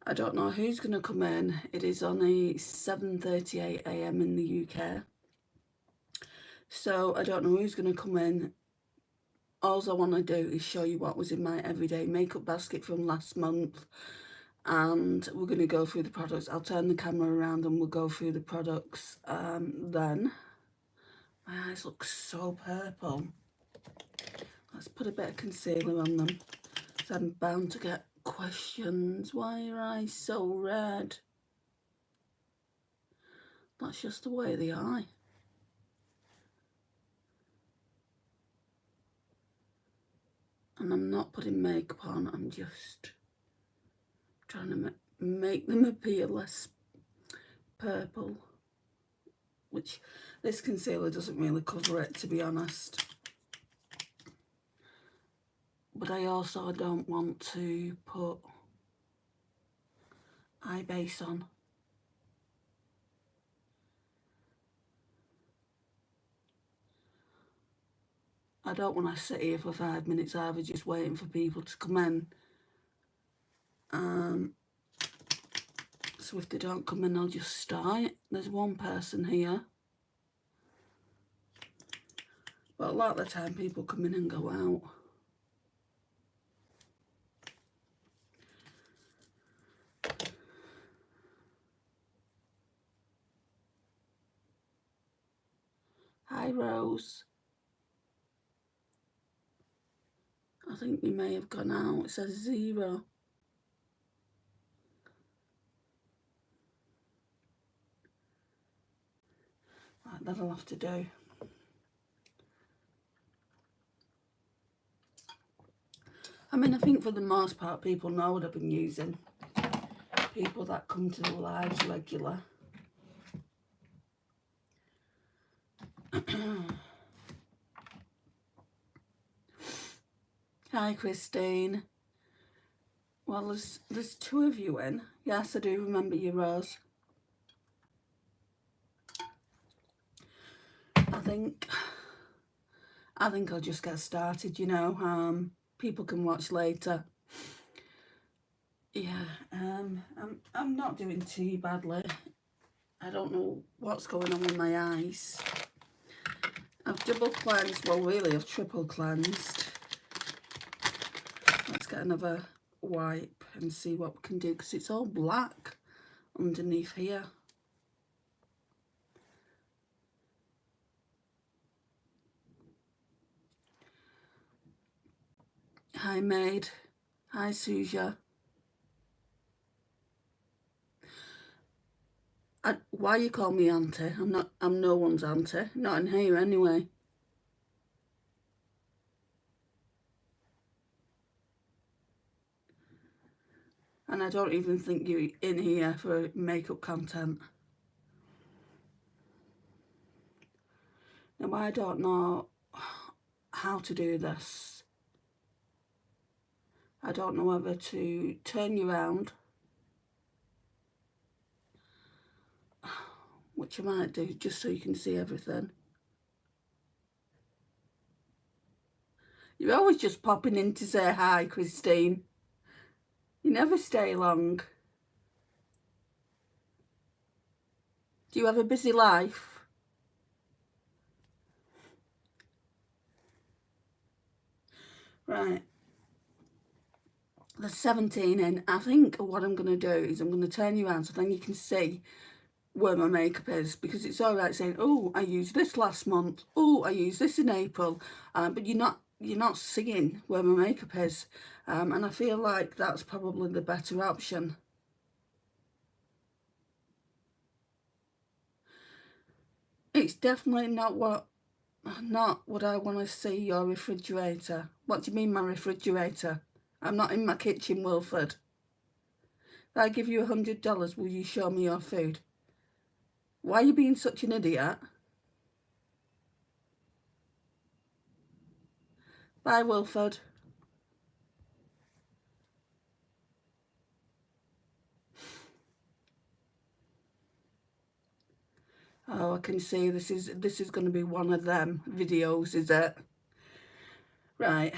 I don't know who's going to come in. It is only 7:38 a.m. in the UK. So I don't know who's going to come in. All I want to do is show you what was in my everyday makeup basket from last month. And we're going to go through the products. I'll turn the camera around and we'll go through the products then. My eyes look so purple. Let's put a bit of concealer on them. So I'm bound to get questions. Why are your eyes so red? That's just the way they are. And I'm not putting makeup on, I'm just trying to make them appear less purple, which this concealer doesn't really cover it, to be honest. But I also don't want to put eye base on. I don't want to sit here for 5 minutes either, just waiting for people to come in. So if they don't come in, I'll just start. There's one person here. But a lot of the time, people come in and go out. Hi, Rose. I think we may have gone out. It says 0. Right, that'll have to do. I mean, I think for the most part, people know what I've been using. People that come to the lives regular. Hi, Christine. Well, there's 2 of you in. Yes, I do remember you, Rose. I think I'll just get started, you know. People can watch later. Yeah, I'm not doing too badly. I don't know what's going on with my eyes. I've double cleansed, well really I've triple cleansed. Let's get another wipe and see what we can do, because it's all black underneath here. Hi Maid. Hi Suja. Why you call me auntie? I'm no one's auntie. Not in here anyway. And I don't even think you're in here for makeup content. Now I don't know how to do this. I don't know whether to turn you around, which I might do just so you can see everything. You're always just popping in to say hi, Christine. You never stay long. Do you have a busy life? Right. There's 17 in. I think what I'm going to do is I'm going to turn you around so then you can see where my makeup is, because it's all right saying, oh, I used this last month, oh, I used this in April, but you're not seeing where my makeup is, and I feel like that's probably the better option. It's definitely not what I want to see your refrigerator. What do you mean my refrigerator? I'm not in my kitchen, Wilford. If I give you $100, will you show me your food? Why are you being such an idiot? Bye, Wilford. Oh, I can see this is going to be one of them videos, is it? Right.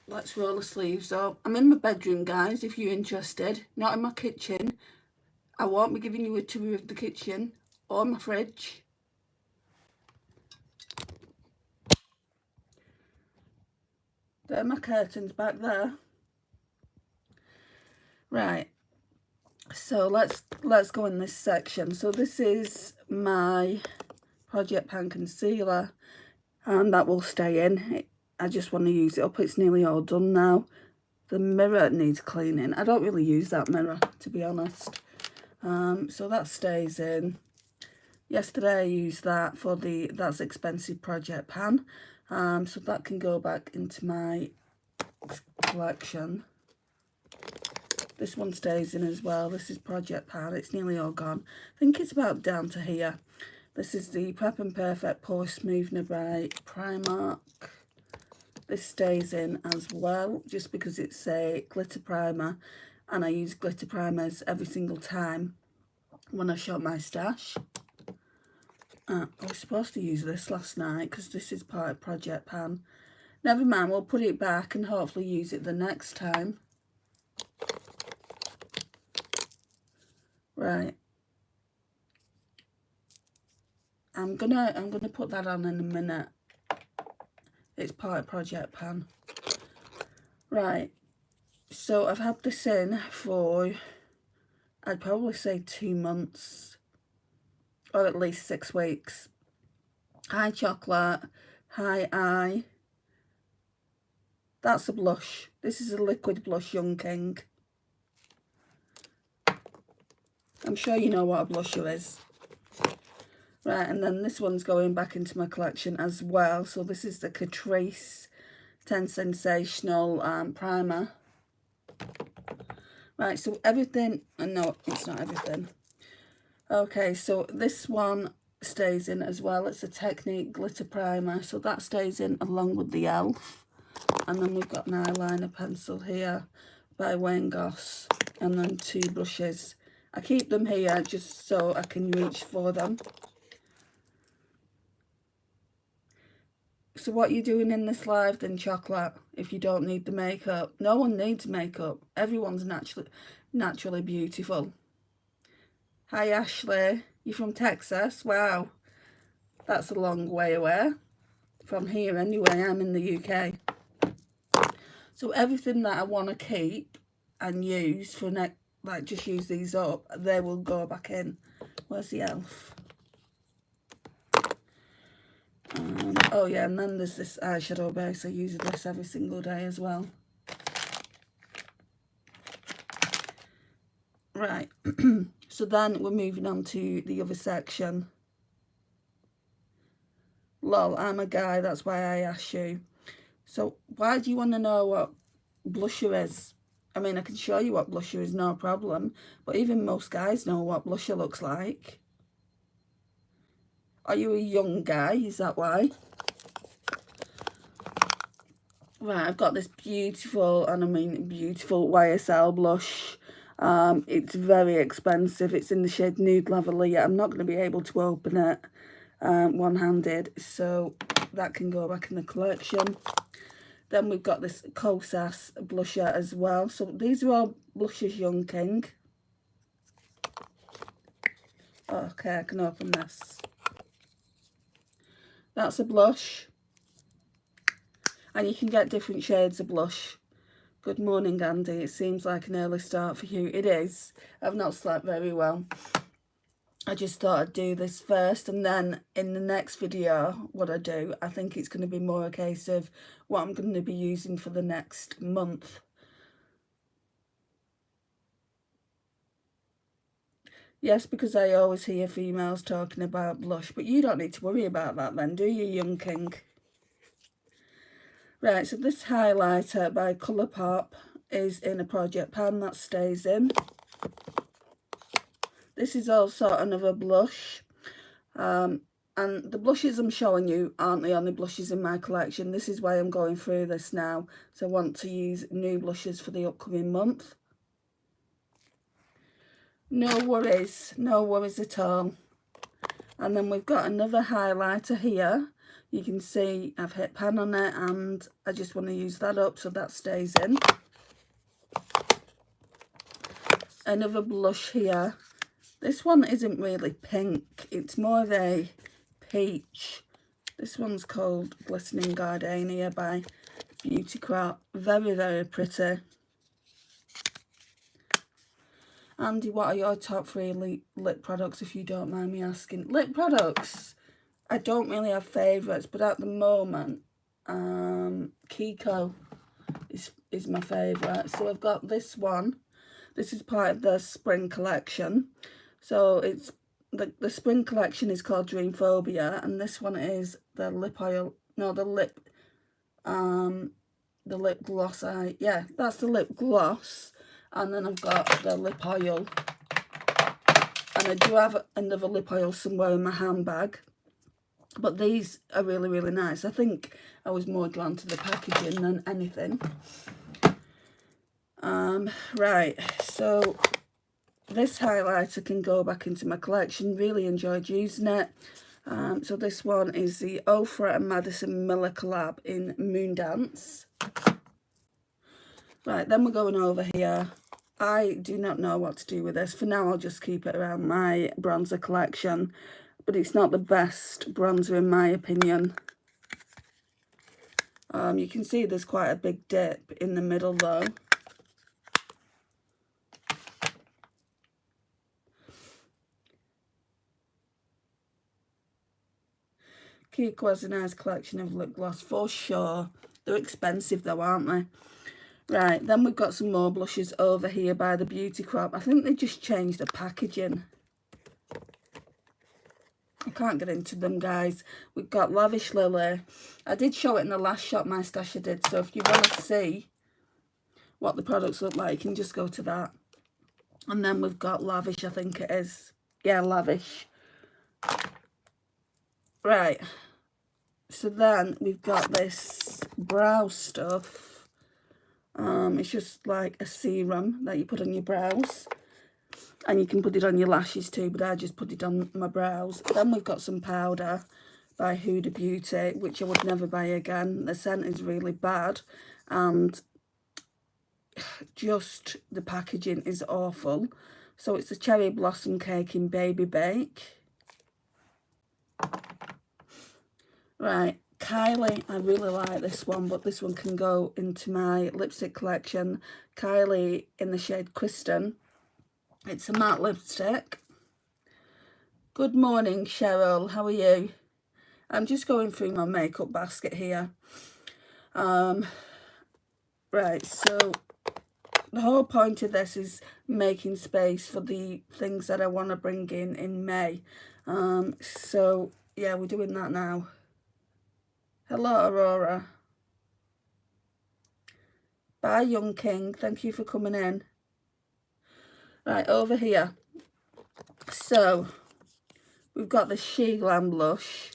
let's roll the sleeves up. I'm in my bedroom, guys, if you're interested. Not in my kitchen. I won't be giving you a tour of the kitchen or my fridge. There are my curtains back there. Right, so let's go in this section. So this is my Project Pan concealer, and that will stay in. I just want to use it up. It's nearly all done now. The mirror needs cleaning. I don't really use that mirror, to be honest. So that stays in. Yesterday I used that for the That's Expensive Project Pan. So that can go back into my collection. This one stays in as well. This is Project Pan. It's nearly all gone. I think it's about down to here. This is the Prep and Perfect Pore Smoothner by Primark. This stays in as well, just because it's a glitter primer, and I use glitter primers every single time when I shop my stash. I was supposed to use this last night because this is part of Project Pan. Never mind, we'll put it back and hopefully use it the next time. Right. I'm gonna put that on in a minute. It's part of Project Pan. Right. So I've had this in for, I'd probably say 2 months, or at least 6 weeks. Hi Chocolate. Hi Eye. That's a blush. This is a liquid blush, Young King. I'm sure you know what a blusher is. Right, and then this one's going back into my collection as well. So this is the Catrice 10 Sensational Primer. Right, so everything, no, it's not everything. Okay, so this one stays in as well. It's a Technique Glitter Primer. So that stays in along with the e.l.f. And then we've got an eyeliner pencil here by Wayne Goss. And then 2 brushes. I keep them here just so I can reach for them. So what are you doing in this live then, Chocolate, if you don't need the makeup? No one needs makeup. Everyone's naturally beautiful. Hi, Ashley. You from Texas? Wow. That's a long way away. From here anyway, I'm in the UK. So everything that I want to keep and use for like just use these up, they will go back in. Where's the e.l.f.? Oh yeah, and then there's this eyeshadow base. I use this every single day as well. Right, so then we're moving on to the other section. Lol, I'm a guy, that's why I asked you. So why do you want to know what blusher is? I mean, I can show you what blusher is, no problem. But even most guys know what blusher looks like. Are you a young guy? Is that why? Right, I've got this beautiful, and I mean beautiful, YSL blush. It's very expensive. It's in the shade Nude Lavalier. I'm not going to be able to open it one-handed, so that can go back in the collection. Then we've got this Kosas blusher as well. So these are all blushes, Young King. Okay, I can open this. That's a blush. And you can get different shades of blush. Good morning, Andy. It seems like an early start for you. It is. I've not slept very well. I just thought I'd do this first, and then in the next video, what I do, I think it's going to be more a case of what I'm going to be using for the next month. Yes, because I always hear females talking about blush, but you don't need to worry about that then, do you, Young King? Right, so this highlighter by Colourpop is in a Project Pan, that stays in. This is also another blush. And the blushes I'm showing you aren't the only blushes in my collection. This is why I'm going through this now. So I want to use new blushes for the upcoming month. No worries at all. And then we've got another highlighter here. You can see I've hit pan on it, and I just want to use that up so that stays in. Another blush here. This one isn't really pink, it's more of a peach. This one's called Glistening Gardenia by Beauty Crop. Very, very pretty. Andy, what are your top 3 lip products, if you don't mind me asking? Lip products, I don't really have favourites, but at the moment, Kiko is my favourite. So I've got this one. This is part of the spring collection. So it's the spring collection is called Dreamphobia, and this one is the lip oil. No, the lip gloss. Yeah, that's the lip gloss. And then I've got the lip oil, and I do have another lip oil somewhere in my handbag, but these are really, really nice. I think I was more drawn to the packaging than anything. Right, so this highlighter can go back into my collection. Really enjoyed using it. So this one is the Ofra and Madison Miller collab in Moondance. Right, then we're going over here. I do not know what to do with this. For now, I'll just keep it around my bronzer collection. But it's not the best bronzer in my opinion. You can see there's quite a big dip in the middle though. Kiko has a nice collection of lip gloss for sure. They're expensive though, aren't they? Right, then we've got some more blushes over here by the Beauty Crop. I think they just changed the packaging. I can't get into them, guys. We've got Lavish Lily. I did show it in the last Shop My Stash I did, so if you want to see what the products look like, you can just go to that. And then we've got Lavish, I think it is. Yeah, Lavish. Right. So then we've got this brow stuff. It's just like a serum that you put on your brows. And you can put it on your lashes too, but I just put it on my brows. Then we've got some powder by Huda Beauty, which I would never buy again. The scent is really bad, and just the packaging is awful. So it's the Cherry Blossom Cake in Baby Bake. Right, Kylie, I really like this one, but this one can go into my lipstick collection. Kylie in the shade Kristen. It's a matte lipstick. Good morning, Cheryl. How are you? I'm just going through my makeup basket here. Right, so the whole point of this is making space for the things that I want to bring in May. So, yeah, we're doing that now. Hello, Aurora. Bye, Young King. Thank you for coming in. Right, over here. So, we've got the She Glam blush.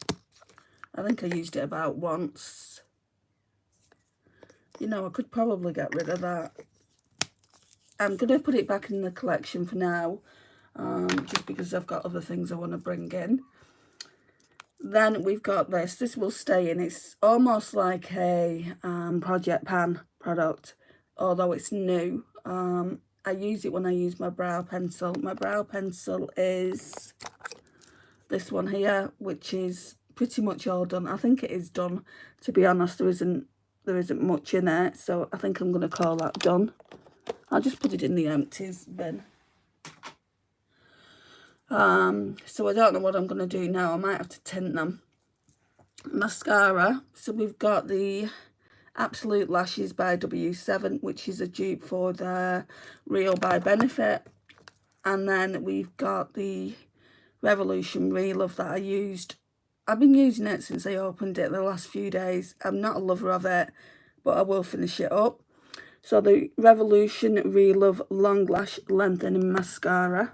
I think I used it about once. You know, I could probably get rid of that. I'm going to put it back in the collection for now, just because I've got other things I want to bring in. Then we've got this. This will stay in. It's almost like a Project Pan product, although it's new. I use it when I use my brow pencil. My brow pencil is this one here, which is pretty much all done. I think it is done, to be honest. There isn't much in it, so I think I'm going to call that done. I'll just put it in the empties bin. So I don't know what I'm going to do now. I might have to tint them. Mascara. So we've got the Absolute Lashes by W7, which is a dupe for the Real by Benefit. And then we've got the Revolution Relove that I used. I've been using it since I opened it the last few days. I'm not a lover of it, but I will finish it up. So the Revolution Relove Long Lash Lengthening Mascara.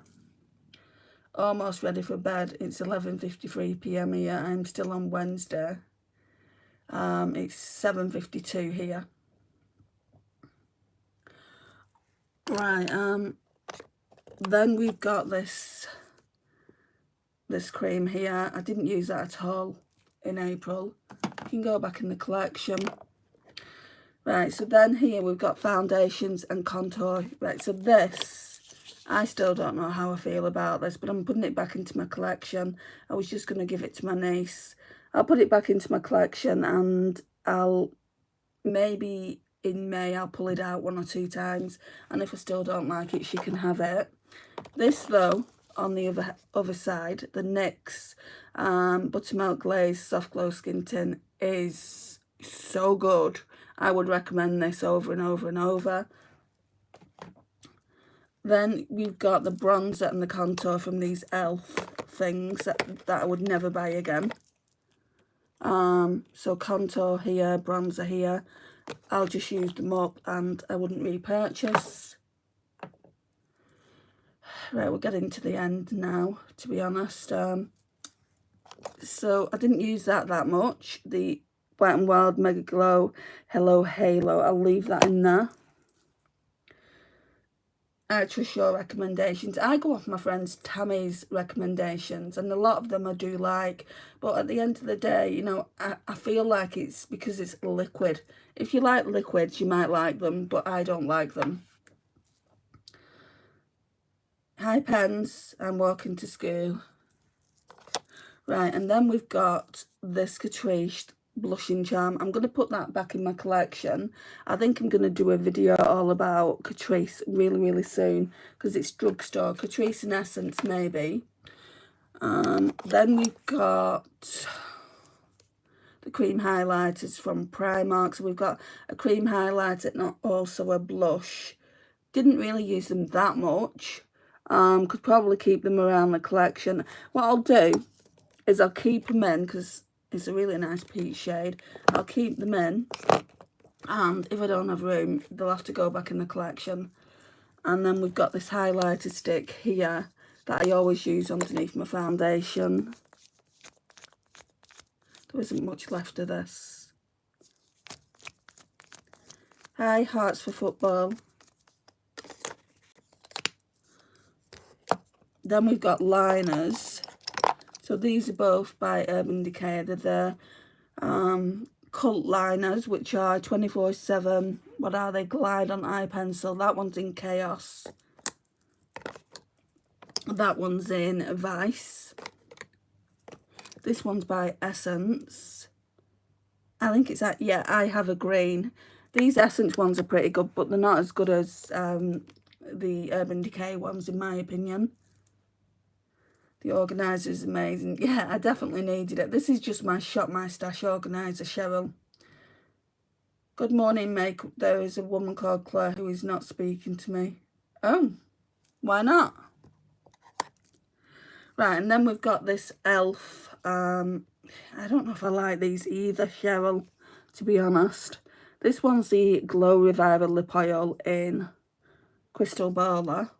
Almost ready for bed. It's 11:53 p.m. here. I'm still on Wednesday. It's 7:52 here. Right, then we've got this cream here. I didn't use that at all. in April. You can go back in the collection. Right, so then here we've got foundations and contour. Right, so this, I still don't know how I feel about this, but I'm putting it back into my collection. I was just going to give it to my niece. I'll put it back into my collection, and I'll maybe in May I'll pull it out 1 or 2 times, and if I still don't like it, she can have it. This though, on the other side, the NYX Buttermilk Glaze Soft Glow Skin Tint is so good. I would recommend this over and over and over. Then we've got the bronzer and the contour from these e.l.f. things that I would never buy again. So contour here, bronzer here. I'll just use them up and I wouldn't repurchase. Right, we're getting to the end now, to be honest. So I didn't use that much. The Wet n Wild Mega Glow Hello Halo, I'll leave that in there. Ultra Sure recommendations. I go off my friend Tammy's recommendations, and a lot of them I do like, but at the end of the day, you know, I feel like it's because it's liquid. If you like liquids, you might like them, but I don't like them. Hi Pens, I'm walking to school. Right, and then we've got this Catrice blushing charm. I'm going to put that back in my collection. I think I'm going to do a video all about Catrice really soon, because it's drugstore. Catrice in Essence maybe. Then we've got the cream highlighters from Primark. So we've got a cream highlighter and also a blush. Didn't really use them that much. Could probably keep them around the collection. What I'll do is I'll keep them in, because it's a really nice peach shade. I'll keep them in, and if I don't have room, they'll have to go back in the collection. And then we've got this highlighter stick here that I always use underneath my foundation. There isn't much left of this. Hi, Hearts for Football. Then we've got liners. So these are both by Urban Decay. They're the cult liners, which are 24/7. What are they? Glide on eye pencil. That one's in Chaos. That one's in Vice. This one's by Essence. I think it's at, yeah, I Have a Green. These Essence ones are pretty good, but they're not as good as the Urban Decay ones, in my opinion. The organiser is amazing. Yeah, I definitely needed it. This is just my Shop My Stash organiser, Cheryl. Good morning, Meg. There is a woman called Claire who is not speaking to me. Oh, why not? Right, and then we've got this e.l.f. I don't know if I like these either, Cheryl, to be honest. This one's the Glow Reviver Lip Oil in Crystal Bowler.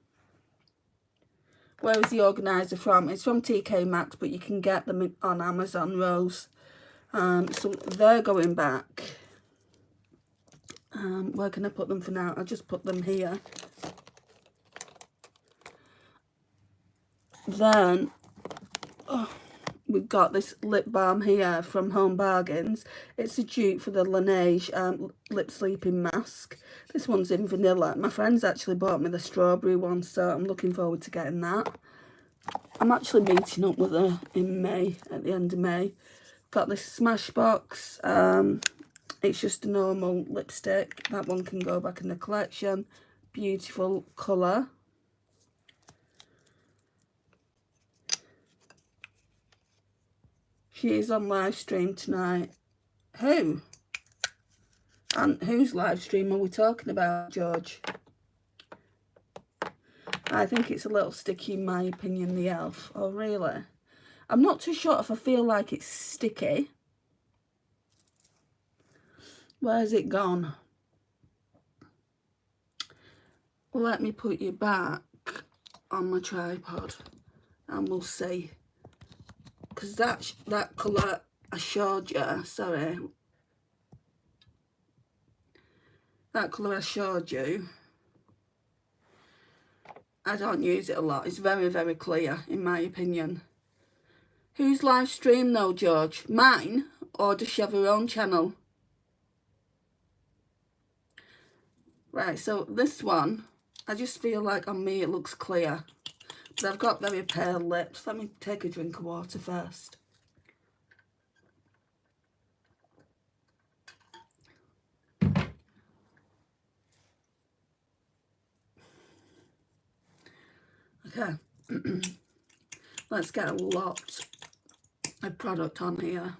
Where is the organiser from? It's from TK Maxx, but you can get them on Amazon, Rose. So they're going back. Where can I put them for now? I'll just put them here. Then we've got this lip balm here from Home Bargains. It's a dupe for the Laneige lip sleeping mask. This one's in vanilla. My friend's actually bought me the strawberry one, so I'm looking forward to getting that. I'm actually meeting up with her in May, at the end of May. Got this Smashbox. It's just a normal lipstick. That one can go back in the collection. Beautiful colour. She is on live stream tonight. Who? And whose live stream are we talking about, George? I think it's a little sticky in my opinion, the e.l.f. Oh, really? I'm not too sure if I feel like it's sticky. Where's it gone? Let me put you back on my tripod and we'll see. Because that colour I showed you, sorry. That colour I showed you, I don't use it a lot. It's very clear, in my opinion. Whose live stream though, George? Mine? Or does she have her own channel? Right, so this one, I just feel like on me it looks clear. But I've got very pale lips. Let me take a drink of water first. Okay. Let's get a lot of product on here.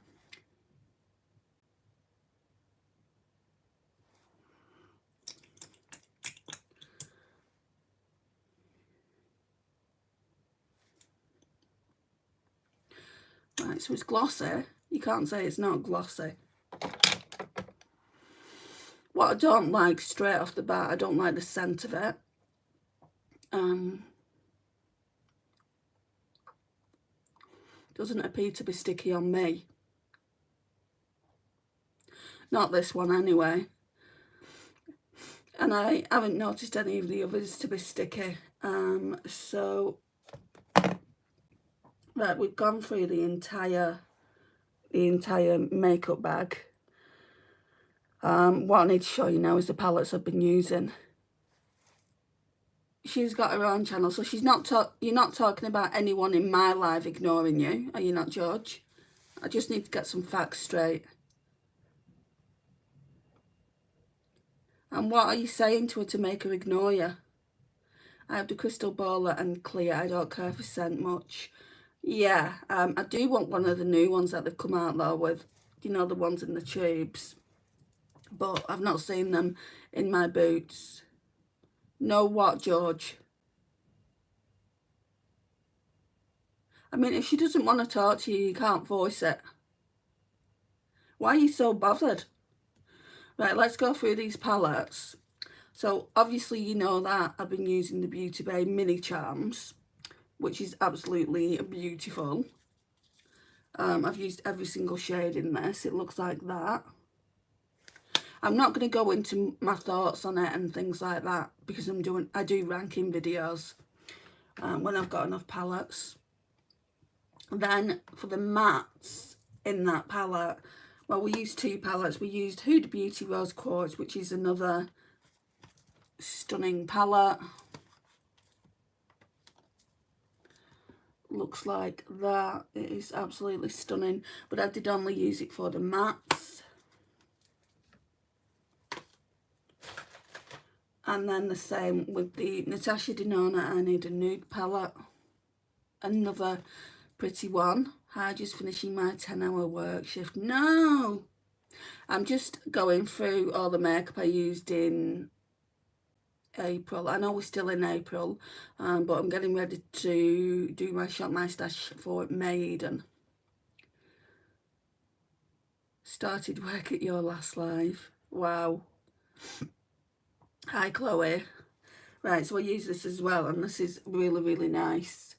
Right, so it's glossy. You can't say it's not glossy. What I don't like straight off the bat, I don't like the scent of it. Doesn't appear to be sticky on me. Not this one anyway. And I haven't noticed any of the others to be sticky. So right, we've gone through the entire makeup bag. What I need to show you now is the palettes I've been using. She's got her own channel, so she's not you're not talking about anyone in my live ignoring you, are you not, George? I just need to get some facts straight. And what are you saying to her to make her ignore you? I have the crystal ball and clear. I don't care for scent much. Yeah, I do want one of the new ones that they've come out though with, you know, the ones in the tubes. But I've not seen them in my boots. No what, George? I mean, if she doesn't want to talk to you, you can't voice it. Why are you so bothered? Right, let's go through these palettes. So, obviously, you know that I've been using the Beauty Bay Mini Charms, which is absolutely beautiful. I've used every single shade in this. It looks like that. I'm not going to go into my thoughts on it and things like that because I do ranking videos when I've got enough palettes. Then for the mattes in that palette, well, we used two palettes. We used Huda Beauty Rose Quartz, which is another stunning palette. Looks like that. It is absolutely stunning, but I did only use it for the mattes. And then the same with the Natasha Denona I Need a Nude palette. Another pretty one. Hi, just finishing my 10-hour work shift. No! I'm just going through all the makeup I used in April. I know we're still in April, but I'm getting ready to do my Shop My Stash for Maiden. Started work at your last live. Wow. Hi, Chloe. Right, so I use this as well, and this is really, really nice.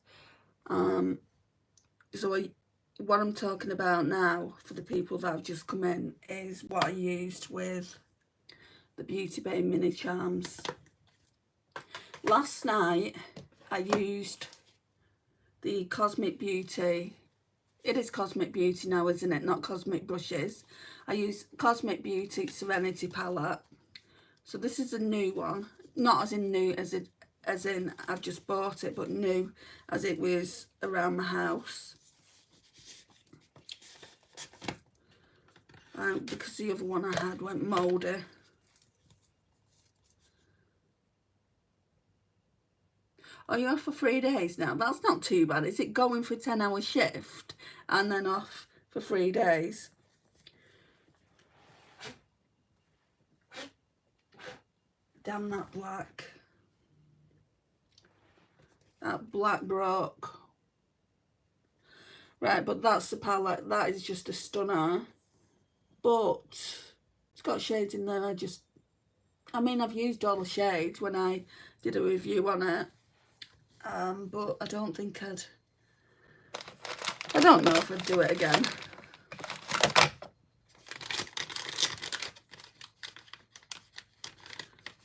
What I'm talking about now, for the people that have just come in, is what I used with the Beauty Bay Mini Charms. Last night, I used the Cosmic Beauty. It is Cosmic Beauty now, isn't it? Not Cosmic Brushes. I use Cosmic Beauty Serenity Palette. So this is a new one. Not as in new as in I've just bought it, but new as it was around my house. Because the other one I had went mouldy. Oh, you're off for 3 days now? That's not too bad. Is it going for a 10-hour shift and then off for 3 days? Damn that black. That black broke. Right, but that's the palette. That is just a stunner. But it's got shades in there. I mean, I've used all the shades when I did a review on it. But I don't think I don't know if I'd do it again.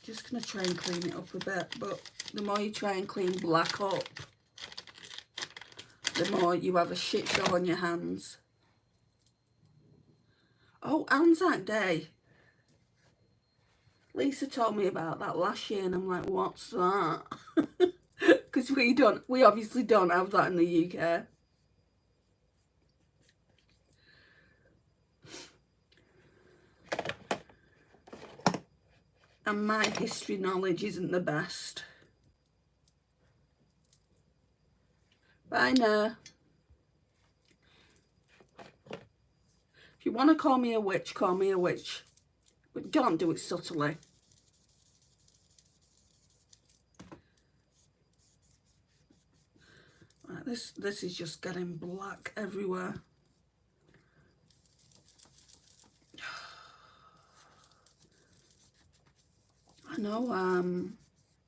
Just going to try and clean it up a bit, but the more you try and clean black up, the more you have a shit show on your hands. Oh, Anzac Day. Lisa told me about that last year and I'm like, what's that? Because we obviously don't have that in the UK. And my history knowledge isn't the best. Bye now. If you want to call me a witch, call me a witch. But don't do it subtly. Right, this is just getting black everywhere. I know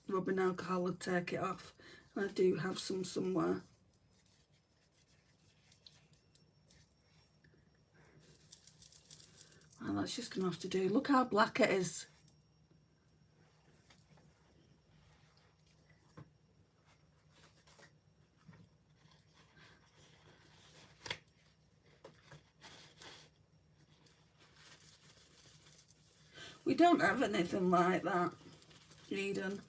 rubbing alcohol would take it off. And I do have some somewhere. Well, that's just going to have to do. Look how black it is. We don't have anything like that, Eden.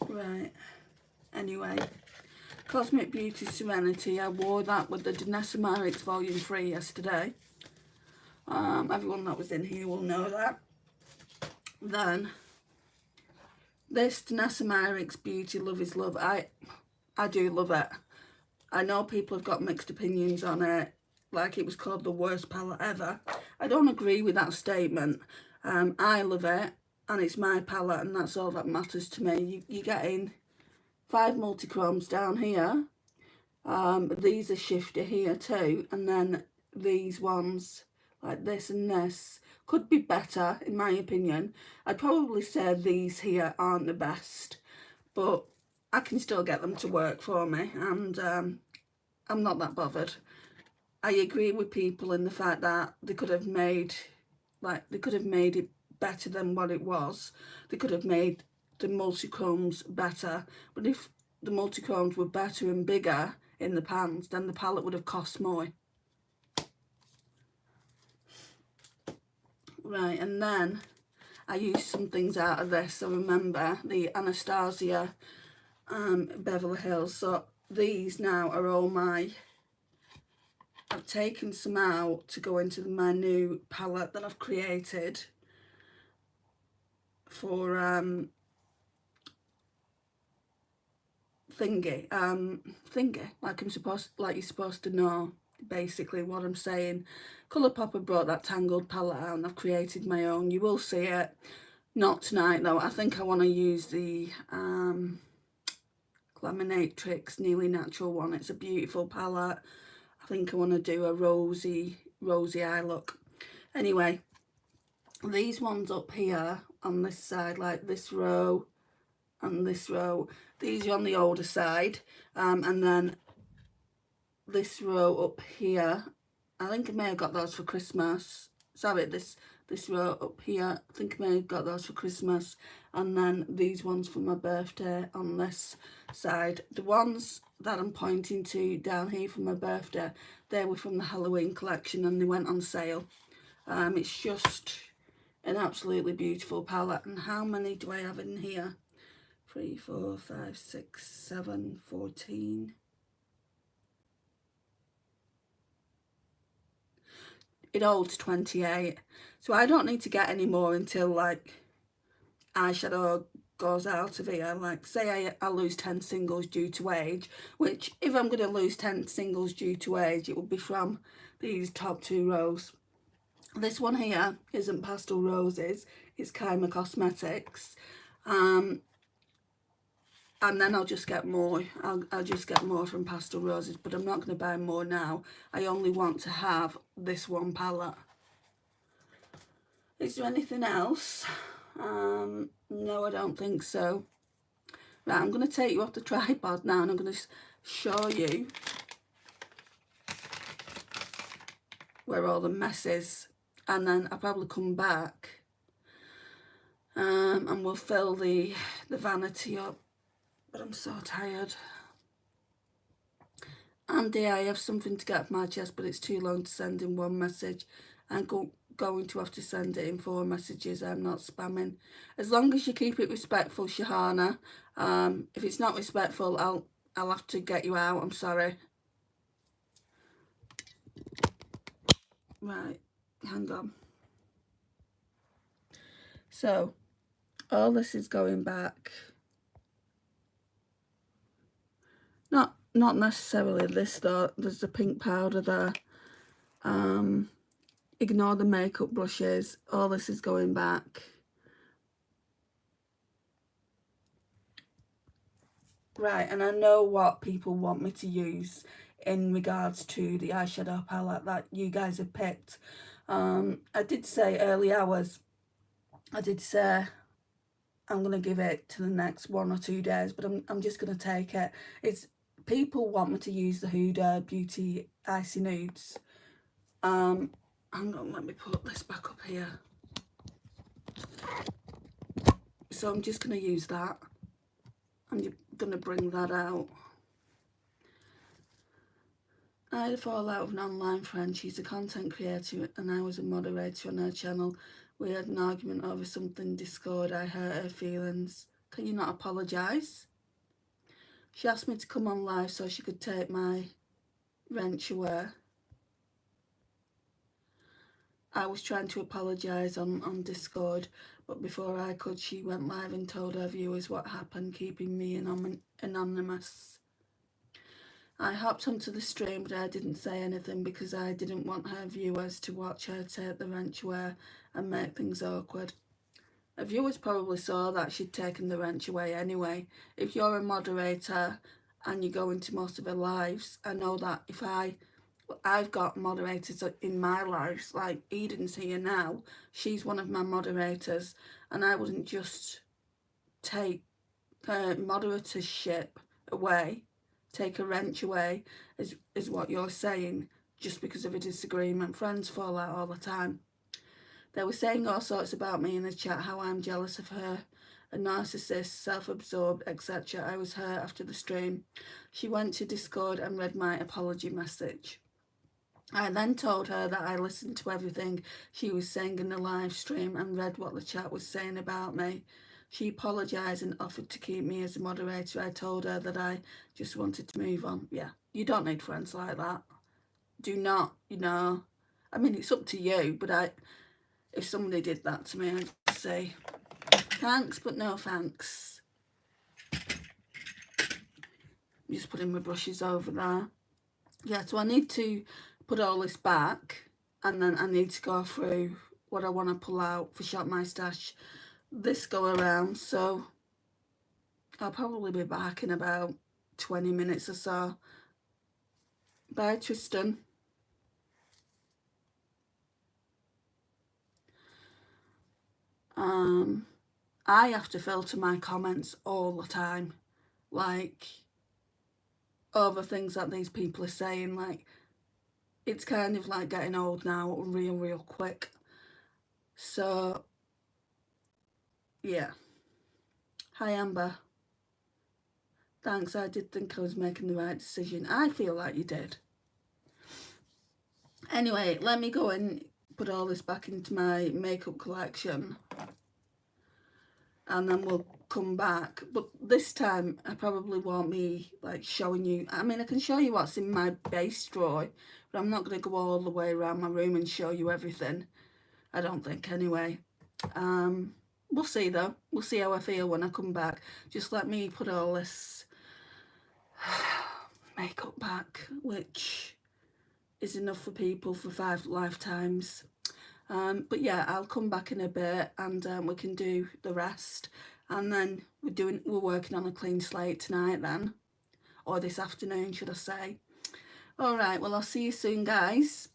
Right, anyway, Cosmic Beauty Serenity, I wore that with the Danessa Myricks Volume 3 yesterday. Everyone that was in here will know that. Then, this Danessa Myricks Beauty Love is Love, I do love it. I know people have got mixed opinions on it, like it was called the worst palette ever. I don't agree with that statement. I love it. And it's my palette and that's all that matters to me. You're getting 5 multi-chromes down here. These are shifter here too. And then these ones like this and this could be better in my opinion. I'd probably say these here aren't the best. But I can still get them to work for me. And I'm not that bothered. I agree with people in the fact that they could have made it better than what it was. They could have made the multi-chromes better, but if the multi-chromes were better and bigger in the pans, then the palette would have cost more. Right, and then I used some things out of this. I remember the Anastasia Beverly Hills. So these now are all I've taken some out to go into my new palette that I've created for thingy, like you're supposed to know basically what I'm saying. Colourpop have brought that Tangled palette out and I've created my own. You will see it, not tonight though. I think I want to use the Glaminatrix Nearly Natural one. It's a beautiful palette. I think I want to do a rosy eye look. Anyway, these ones up here on this side, like this row and this row, these are on the older side, and then this row up here, I think I may have got those for Christmas. Sorry, this row up here, I think I may have got those for Christmas, and then these ones for my birthday on this side. The ones that I'm pointing to down here for my birthday, they were from the Halloween collection and they went on sale. It's just an absolutely beautiful palette. And how many do I have in here? 3, 4, 5, 6, 7, 14. It holds 28. So I don't need to get any more until like eyeshadow goes out of here. Like say I lose 10 singles due to age, which if I'm going to lose 10 singles due to age, it will be from these top 2 rows. This one here isn't Pastel Roses, it's Kyma Cosmetics. And then I'll just get more. I'll just get more from Pastel Roses, but I'm not going to buy more now. I only want to have this one palette. Is there anything else? No, I don't think so. Right, I'm going to take you off the tripod now and I'm going to show you where all the mess is. and then I'll probably come back and we'll fill the vanity up. But I'm so tired. Andy, I have something to get off my chest, but it's too long to send in one message. I'm going to have to send it in 4 messages. I'm not spamming. As long as you keep it respectful, Shahana. If it's not respectful, I'll have to get you out. I'm sorry. Right, hang on. So, all this is going back. Not necessarily this though. There's the pink powder there. Ignore the makeup brushes. All this is going back. Right, and I know what people want me to use in regards to the eyeshadow palette that you guys have picked. I did say early hours, I did say I'm going to give it to the next 1 or 2 days, but I'm just going to take it. It's people want me to use the Huda Beauty Icy Nudes. Hang on, let me put this back up here. So I'm just going to use that. I'm going to bring that out. I had a fallout with an online friend. She's a content creator and I was a moderator on her channel. We had an argument over something Discord. I hurt her feelings. Can you not apologise? She asked me to come on live so she could take my wrench away. I was trying to apologise on Discord, but before I could, she went live and told her viewers what happened, keeping me anonymous. I hopped onto the stream, but I didn't say anything because I didn't want her viewers to watch her take the wrench away and make things awkward. Her viewers probably saw that she'd taken the wrench away anyway. If you're a moderator and you go into most of her lives, I know that if I've got moderators in my lives, like Eden's here now, she's one of my moderators, and I wouldn't just take her moderatorship away, take a wrench away, is what you're saying, just because of a disagreement. Friends fall out all the time. They were saying all sorts about me in the chat, how I'm jealous of her, a narcissist, self-absorbed, etc. I was hurt after the stream. She went to Discord and read my apology message. I then told her that I listened to everything she was saying in the live stream and read what the chat was saying about me. She apologised and offered to keep me as a moderator. I told her that I just wanted to move on. Yeah, you don't need friends like that. Do not, I mean, it's up to you, but if somebody did that to me, I'd say, thanks, but no thanks. I'm just putting my brushes over there. Yeah, so I need to put all this back, and then I need to go through what I want to pull out for Shop My Stash this go around. So I'll probably be back in about 20 minutes or so. Bye, Tristan. I have to filter my comments all the time, like over things that these people are saying. Like, it's kind of like getting old now real quick. So yeah. Hi Amber. Thanks, I did think I was making the right decision. I feel like you did. Anyway, let me go and put all this back into my makeup collection, and then we'll come back. But this time I probably won't be like showing you. I mean, I can show you what's in my base drawer, but I'm not going to go all the way around my room and show you everything. I don't think anyway. We'll see though. We'll see how I feel when I come back. Just let me put all this makeup back, which is enough for people for 5 lifetimes. But yeah, I'll come back in a bit and we can do the rest. And then we're working on a clean slate tonight then, or this afternoon, should I say. All right, well, I'll see you soon, guys.